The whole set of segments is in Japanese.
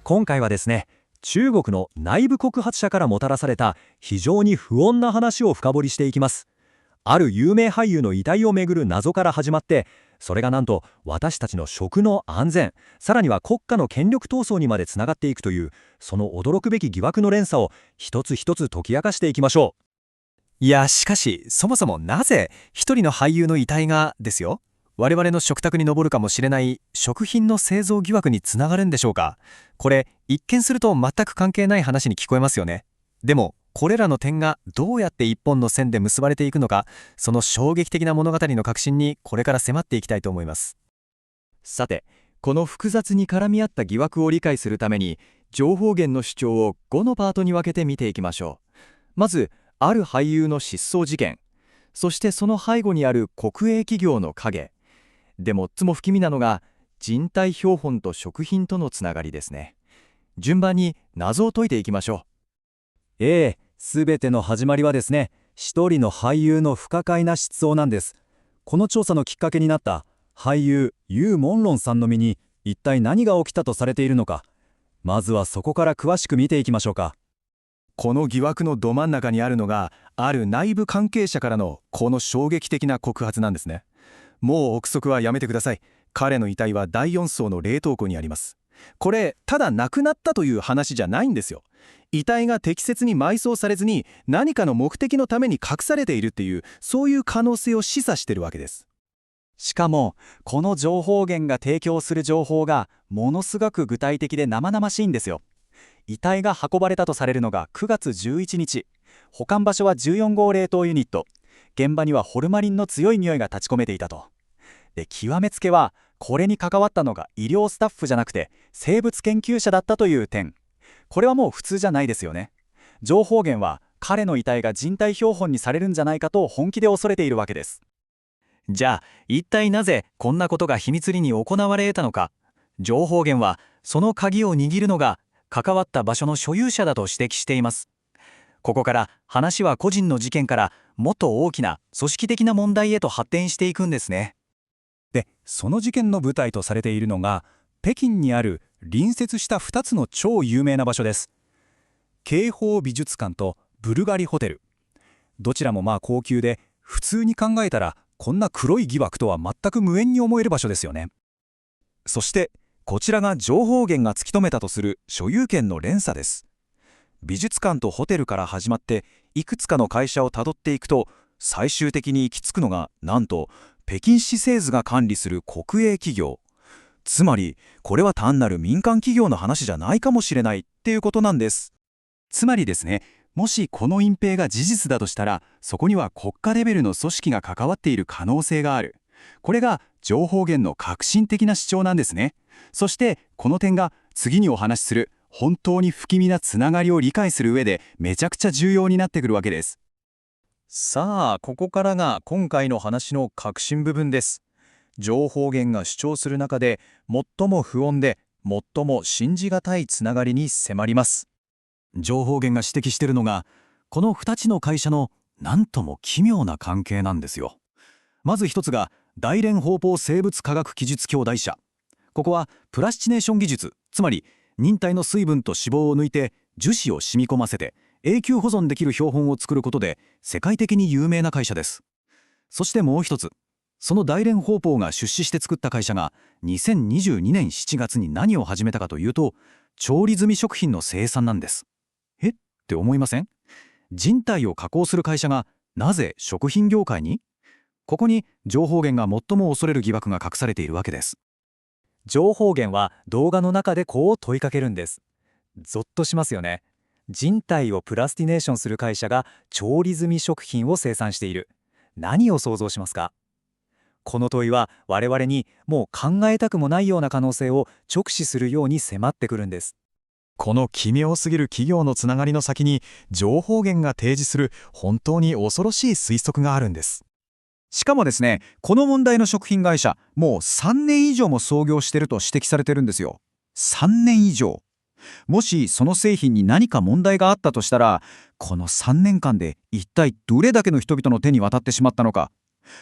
今回はですね、中国の内部告発者からもたらされた非常に不穏な話を深掘りしていきます。ある有名俳優の遺体をめぐる謎から始まって、それがなんと私たちの食の安全、さらには国家の権力闘争にまでつながっていくという、その驚くべき疑惑の連鎖を一つ一つ解き明かしていきましょいや、しかし、そもそもなぜ一人の俳優の遺体がですよ、我々の食卓に上るかもしれない食品の製造疑惑につながるんでしょうか。これ、一見すると全く関係ない話に聞こえますよね。でも、これらの点がどうやって一本の線で結ばれていくのか、その衝撃的な物語の核心にこれから迫っていきたいと思います。さて、この複雑に絡み合った疑惑を理解するために、情報源の主張を5のパートに分けて見ていきましょう。まず、ある俳優の失踪事件、そしてその背後にある国営企業の影。で最も不気味なのが、人体標本と食品とのつながりですね。順番に謎を解いていきましょう。すべての始まりはですね、一人の俳優の不可解な失踪なんです。この調査のきっかけになった俳優ユー・モンロンさんの身に一体何が起きたとされているのか、まずはそこから詳しく見ていきましょうか。この疑惑のど真ん中にあるのが、ある内部関係者からのこの衝撃的な告発なんですね。もう憶測はやめてください。彼の遺体は第4層の冷凍庫にあります。これ、ただ亡くなったという話じゃないんですよ。遺体が適切に埋葬されずに何かの目的のために隠されているっていう、そういう可能性を示唆してるわけです。しかも、この情報源が提供する情報がものすごく具体的で生々しいんですよ。遺体が運ばれたとされるのが9月11日。保管場所は14号冷凍ユニット。現場にはホルマリンの強い匂いが立ち込めていたと。で、極めつけは、これに関わったのが医療スタッフじゃなくて生物研究者だったという点。これはもう普通じゃないですよね。情報源は彼の遺体が人体標本にされるんじゃないかと本気で恐れているわけです。じゃあ、一体なぜこんなことが秘密裏に行われ得たのか。情報源はその鍵を握るのが関わった場所の所有者だと指摘しています。ここから話は個人の事件からもっと大きな組織的な問題へと発展していくんですね。で、その事件の舞台とされているのが、北京にある隣接した2つの超有名な場所です。京宝美術館とブルガリホテル。どちらも高級で、普通に考えたらこんな黒い疑惑とは全く無縁に思える場所ですよね。そしてこちらが情報源が突き止めたとする所有権の連鎖です。美術館とホテルから始まっていくつかの会社をたどっていくと、最終的に行き着くのがなんと北京市政府が管理する国営企業。つまりこれは単なる民間企業の話じゃないかもしれないっていうことなんです。つまりですね、もしこの隠蔽が事実だとしたら、そこには国家レベルの組織が関わっている可能性がある。これが情報源の革新的な主張なんですね。そしてこの点が次にお話しする本当に不気味なつながりを理解する上でめちゃくちゃ重要になってくるわけです。さあ、ここからが今回の話の核心部分です。情報源が主張する中で最も不穏で最も信じがたいつながりに迫ります。情報源が指摘しているのが、この2つの会社のなんとも奇妙な関係なんですよ。まず一つが大連方法生物科学技術兄弟社。ここはプラスチネーション技術、つまり人体の水分と脂肪を抜いて樹脂を染み込ませて永久保存できる標本を作ることで世界的に有名な会社です。そしてもう一つ、その大連方法が出資して作った会社が2022年7月に何を始めたかというと、調理済み食品の生産なんです。って思いません？人体を加工する会社がなぜ食品業界に？ここに情報源が最も恐れる疑惑が隠されているわけです。情報源は動画の中でこう問いかけるんです。ゾッとしますよね。人体をプラスティネーションする会社が調理済み食品を生産している。何を想像しますか？この問いは我々にもう考えたくもないような可能性を直視するように迫ってくるんです。この奇妙すぎる企業のつながりの先に情報源が提示する本当に恐ろしい推測があるんです。しかもですね、この問題の食品会社、もう3年以上も創業していると指摘されてるんですよ。3年以上。もしその製品に何か問題があったとしたら、この3年間で一体どれだけの人々の手に渡ってしまったのか。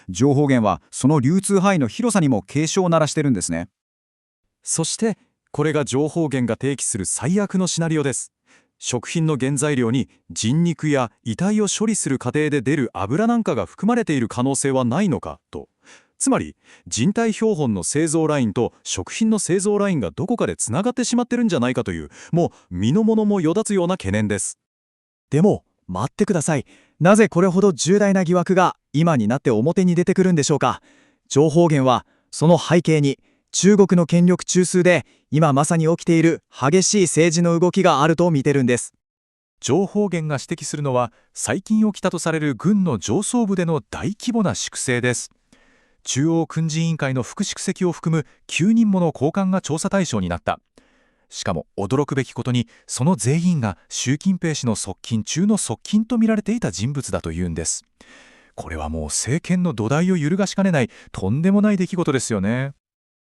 情報源はその流通範囲の広さにも警鐘を鳴らしてるんですね。そしてこれが情報源が提起する最悪のシナリオです。食品の原材料に人肉や遺体を処理する過程で出る油なんかが含まれている可能性はないのかと。つまり、人体標本の製造ラインと食品の製造ラインがどこかでつながってしまってるんじゃないかという、もう身の物もよだつような懸念です。でも、待ってください。なぜこれほど重大な疑惑が今になって表に出てくるんでしょうか。情報源は、その背景に、中国の権力中枢で今まさに起きている激しい政治の動きがあると見てるんです。情報源が指摘するのは、最近起きたとされる軍の上層部での大規模な粛清です。中央軍事委員会の副主席を含む9人もの高官が調査対象になった。しかも驚くべきことに、その全員が習近平氏の側近中の側近と見られていた人物だというんです。これはもう政権の土台を揺るがしかねないとんでもない出来事ですよね。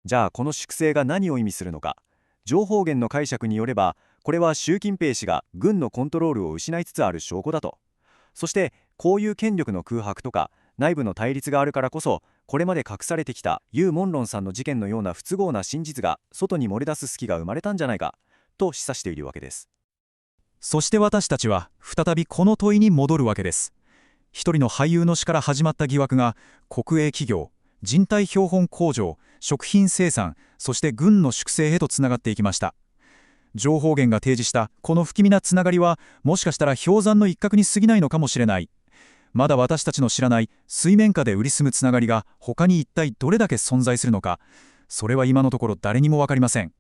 じゃあこの粛清が何を意味するのか。情報源の解釈によれば、これは習近平氏が軍のコントロールを失いつつある証拠だと。そしてこういう権力の空白とか内部の対立があるからこそ、これまで隠されてきたユー・モンロンさんの事件のような不都合な真実が外に漏れ出す隙が生まれたんじゃないかと示唆しているわけです。そして私たちは再びこの問いに戻るわけです。一人の俳優の死から始まった疑惑が国営企業、人体標本工場、食品生産、そして軍の粛清へとつながっていきました。情報源が提示したこの不気味なつながりは、もしかしたら氷山の一角に過ぎないのかもしれない。まだ私たちの知らない水面下で売り住むつながりが他に一体どれだけ存在するのか、それは今のところ誰にも分かりません。